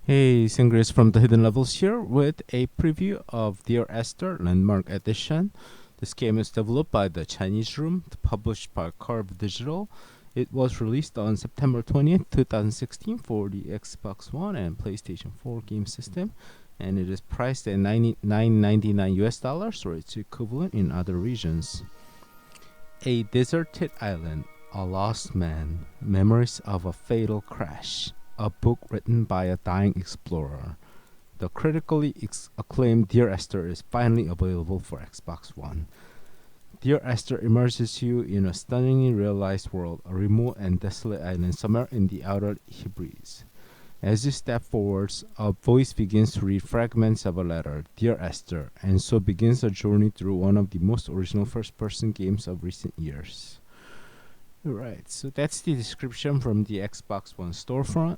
Hey, Sangriaz from the Hidden Levels here with a preview of Dear Esther Landmark Edition. This game is developed by the Chinese Room, published by Carve Digital. It was released on September 20th, 2016 for the Xbox One and PlayStation 4 game system, and it is priced at $99.99 US dollars, or its equivalent in other regions. A deserted island, a lost man, memories of a fatal crash. A book written by a dying explorer. The critically acclaimed Dear Esther is finally available for Xbox One. Dear Esther immerses you in a stunningly realized world, a remote and desolate island somewhere in the outer Hebrides. As you step forwards, a voice begins to read fragments of a letter, Dear Esther, and so begins a journey through one of the most original first-person games of recent years. Alright, so that's the description from the Xbox One storefront.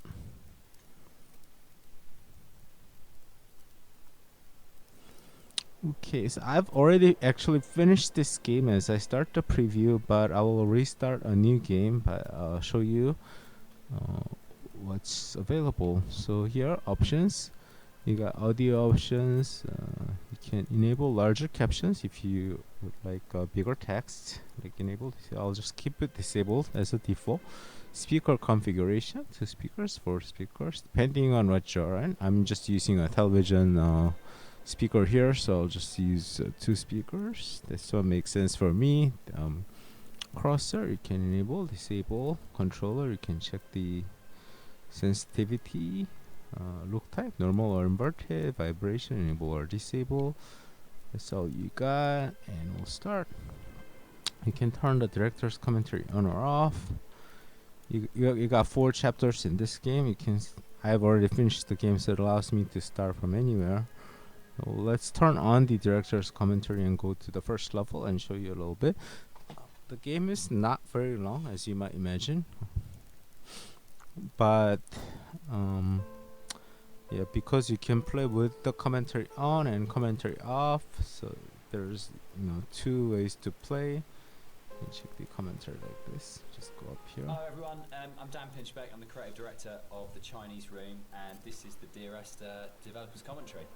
Okay, so I've already actually finished this game as I start the preview, but I will restart a new game, but I'll show you uh, what's available. So here are options. You got audio options. You can enable larger captions if you would like bigger text. Like enable. I'll just keep it disabled as a default. Speaker configuration: 2 speakers, 4 speakers, depending on what you're in. I'm just using a television speaker here, so I'll just use 2 speakers. That's what makes sense for me. Crosshair you can enable, disable. Controller you can check the sensitivity. Look type, normal or inverted. Vibration, enable or disable. That's all you got, and we'll start. You can turn the director's commentary on or off. You got 4 chapters in this game. I've already finished the game, so it allows me to start from anywhere. So let's turn on the director's commentary and go to the first level and show you a little bit. The game is not very long, as you might imagine, but yeah, because you can play with the commentary on and commentary off, so there's 2 ways to play. You can check the commentary like this. Just go up here. Hi everyone, I'm Dan Pinchbeck. I'm the creative director of the Chinese Room, and this is the Dear Esther developers commentary.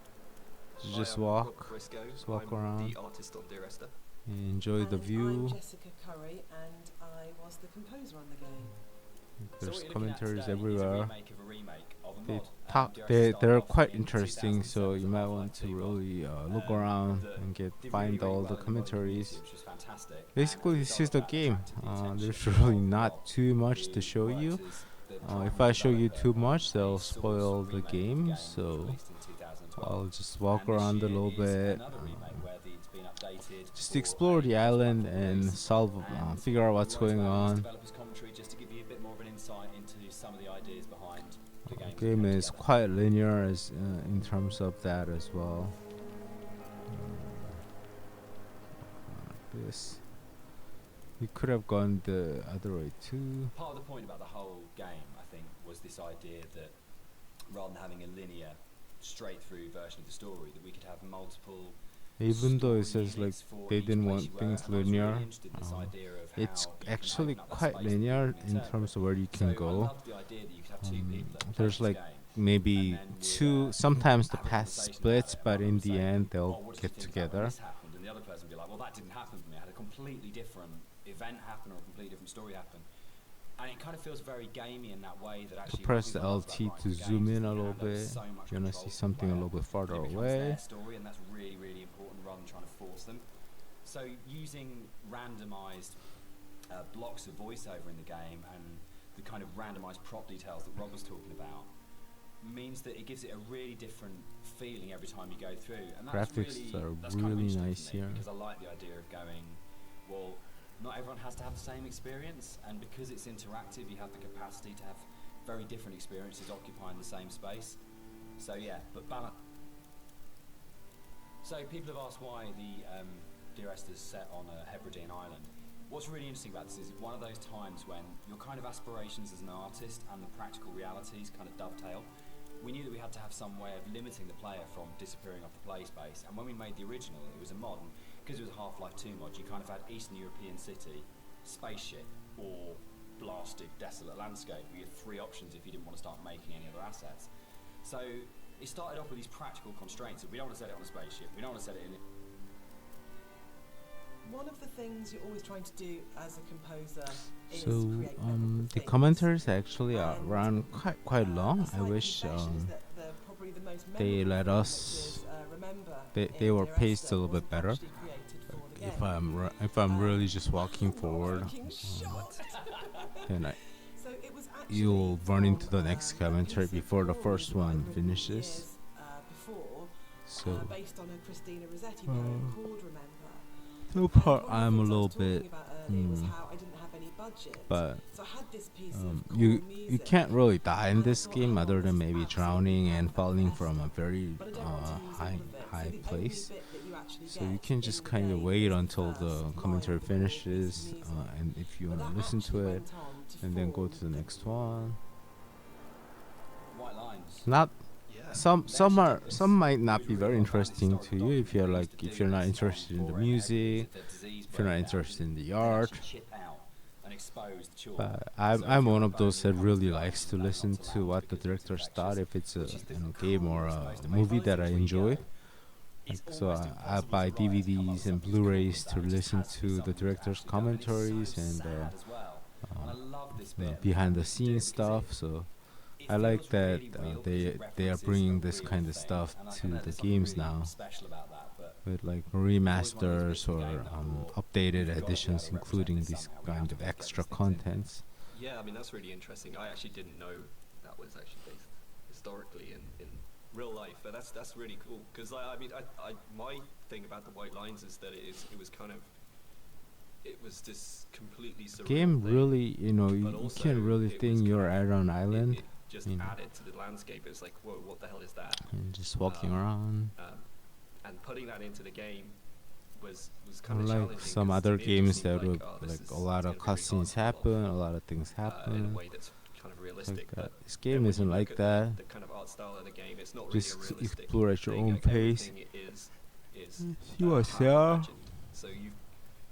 So just walk around. The artist on Dear Esther. Enjoy the view. I'm Jessica Curry, and I was the composer on the game. There's commentaries everywhere. They talk. They're quite interesting, so you might want to really look around and find all the commentaries. Basically, this is the game. There's really not too much to show you. If I show you too much, they'll spoil the game. So I'll just walk around a little bit. Just explore the island and figure out what's going on. The game is quite linear in terms of that as well. This. You could have gone the other way too. Part of the point about the whole game, I think, was this idea that rather than having a linear, straight-through version of the story, that we could have multiple. Even though it says like they didn't want things linear, it's actually quite linear in terms of where you can go. There's like maybe 2, sometimes the path splits, but in the end they'll get together. And the other person will be like, well, that didn't happen for me. I had a completely different event happen or a completely different story happen. And it kind of feels very gamey in that way that actually press the LT to zoom in a little bit. You want to see something a little bit farther away. Story, and that's really, really important rather than trying to force them. So using randomized blocks of voiceover in the game and the kind of randomized prop details that Rob was talking about means that it gives it a really different feeling every time you go through. And that's graphics are really nice here. Because I like the idea of going, well, not everyone has to have the same experience, and because it's interactive, you have the capacity to have very different experiences occupying the same space. So yeah, but balance. So people have asked why the Dear Esther is set on a Hebridean island. What's really interesting about this is one of those times when your kind of aspirations as an artist and the practical realities kind of dovetail. We knew that we had to have some way of limiting the player from disappearing off the play space, and when we made the original, it was a mod. Because it was a Half-Life 2 mod, you kind of had Eastern European city, spaceship, or blasted, desolate landscape. You had 3 options if you didn't want to start making any other assets. So it started off with these practical constraints. We don't want to set it on a spaceship. We don't want to set it in. One of the things you're always trying to do as a composer is So create memorable the things. commentaries actually are And, run quite long. I a slight wish confession is that probably the most they memorable let thing, us. which is, remember, They in were Dear paced Esther a little bit wasn't better. actually created for the If game. I'm really just walking Not forward, fucking shot. then So it was actually you'll run into the from, next a commentary piece of before the glory first that I'd one written finishes. years, before, So based on a Christina Rossetti poem called Remember. so And part one of the I'm a things I little was talking bit, about earlier was how I didn't have any budget. but So I had this piece of core you music, can't really die in and I this thought, game hang on, other this than is maybe absolutely drowning and perfect falling for from a Esther, very but I don't want to use all high of it. So the place. only bit that you actually So you get can in just the kind of game wait is the until first the line commentary of the core piece of finishes, music. and if you But want to that listen to actually it, went on to and then go form to the next one. White lines. Not Yeah. some might not It was be really very well done, interesting to historical you if you're document. like They if used you're to not do this interested in the for music, Hebrides, the disease if you're not breakdown. interested in the They'd art. actually chip out an exposed chalk. But So I'm if you're one on of a those boat that and it comes really to likes ice, to you know listen not to to land what the because it's directors thought infectious, if it's a which is the game or coolest, a most amazing movie place that I where you enjoy. go. It's So almost I impossible buy to write to come up with DVDs and something as cool as Blu-rays that. to It just listen has to be to the something to director's actually go. And it's so commentaries and sad as well. And I love this bit. behind the What we do scenes because stuff. So it I like feels that really real because it they are references bringing a this real kind of thing, stuff and I to think the there's something games really now special about that. But with like it's always one of these remasters bits of or the game that I thought, updated we've got to be able editions, to represent including this these somehow. We kind have of to get extra these things in. contents. Yeah, I mean that's really interesting. I actually didn't know that was actually based historically in real life, but that's really cool. Because I mean, my thing about the White Lines is that it was this completely surreal Game thing, really, but you also can't really it was think kind you're of- at an island It just you know. added to the landscape. It's like, whoa, what the hell is that? and just walking Um, around. And putting that into the game was kind of challenging. Unlike some 'cause other to me it games just seemed that would oh, this like is- a lot it's of gonna be really hard cutscenes to pull off, happen, a lot of things in a happen. way that's kind of realistic. Like But this then game when isn't you look like at that. The kind of art style of the game, it's not really a Just realistic explore at your thing. own Like, pace. everything is See what's half there. imagined. So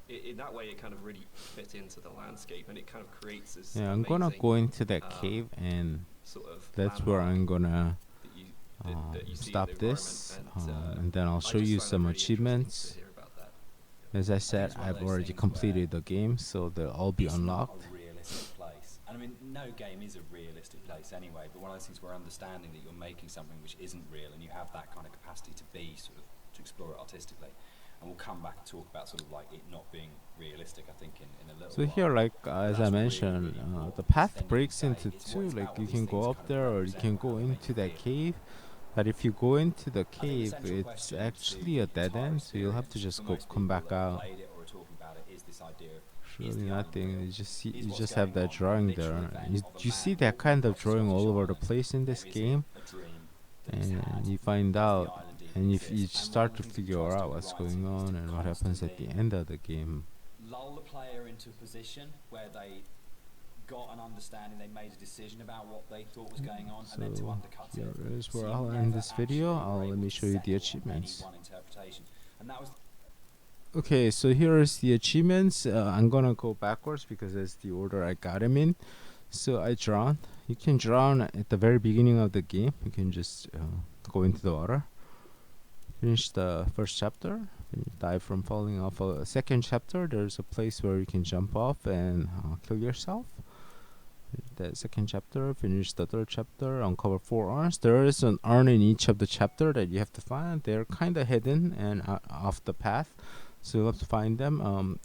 in that way, it kind of really fit into the landscape, and it kind of creates this. Yeah, I'm gonna amazing, go into that um, cave, and Sort of that's where I'm gonna that you see in stop the this, environment, and then I'll I show just you found that some really interesting achievements. to hear about that. As I think said, it's one of I've those already things completed where the game, so they'll all be it's unlocked. not a realistic place. And I mean, no game is a realistic place anyway, but one of those things where understanding that you're making something which isn't real and you have that kind of capacity to be sort of, to explore it artistically. And we'll come back and talk about sort of like it not being realistic, I think, in a little So while. here, like as But I that's really, mentioned, really important. the path Then you breaks can say into it's what two. it's Like about you what can these go things up kind of there, or you represent can and how go they make into you that feel. cave. But if you go into the I think the cave, central it's question actually to a the dead entire end, so you'll have to experience just for go most come people back that have out. played it or are talking about it is this idea of Really is the island nothing. real? You just see, Is you what's just have going that on a drawing literal there. event You, of a you see man that walking kind of across a drawing Scottish all over the island, place in or this is it game, a dream that he's and had? you find Does the out, island even and if you exist? And start one to of the things he figure tries to out do what's with going writing is on to and what happens at the constantly end of the game. lull the player into a position where they got an understanding, they made a decision about what they thought was going on, and then to So undercut here it. is So where you I'll never end this video. actually were Let able me to show you the settle on any achievements. one interpretation. And that was Okay, so here is the achievements. I'm gonna go backwards because that's the order I got them in. So I drowned. You can drown at the very beginning of the game. You can just go into the water. Finish the first chapter. Then you die from falling off a second chapter. There's a place where you can jump off and kill yourself. The second chapter. Finish the third chapter. Uncover 4 urns. There is an urn in each of the chapter that you have to find. They're kind of hidden and off the path, so you have to find them.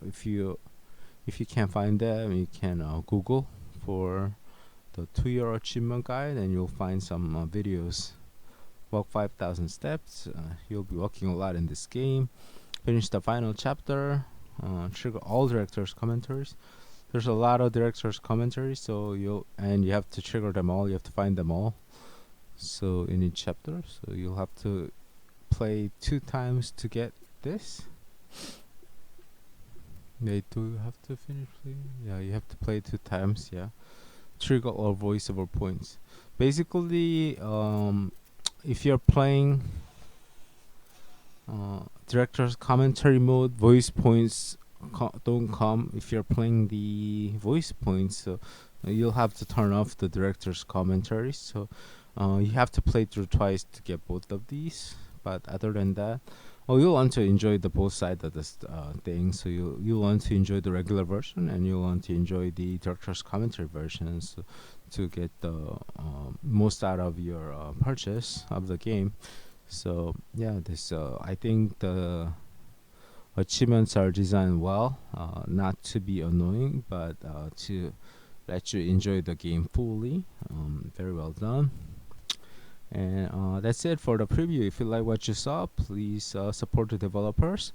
If you can't find them, you can Google for the 2-year achievement guide, and you'll find some videos. Walk 5,000 steps. You'll be walking a lot in this game. Finish the final chapter. Trigger all directors' commentaries. There's a lot of directors' commentaries, so you have to trigger them all. You have to find them all. So in each chapter, so you'll have to play 2 times to get this. They do have to finish playing. Yeah, you have to play 2 times. Yeah, trigger all voiceover points. Basically, if you're playing director's commentary mode, voice points don't come. If you're playing the voice points, so you'll have to turn off the director's commentaries. So You have to play through twice to get both of these, but other than that, you'll want to enjoy the both side of this thing. So you want to enjoy the regular version, and you want to enjoy the director's commentary version, so to get the most out of your purchase of the game. So yeah, this I think the achievements are designed well, not to be annoying, but to let you enjoy the game fully. Very well done. And that's it for the preview. If you like what you saw, please support the developers.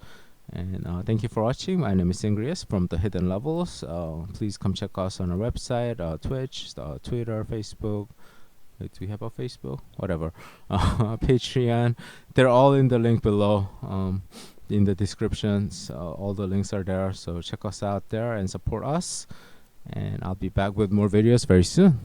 And thank you for watching. My name is Sangriaz from the Hidden Levels. Please come check us on our website, Twitch, Twitter, Facebook. Wait, do we have a Facebook? Whatever. Patreon. They're all in the link below. In the descriptions, all the links are there. So check us out there and support us. And I'll be back with more videos very soon.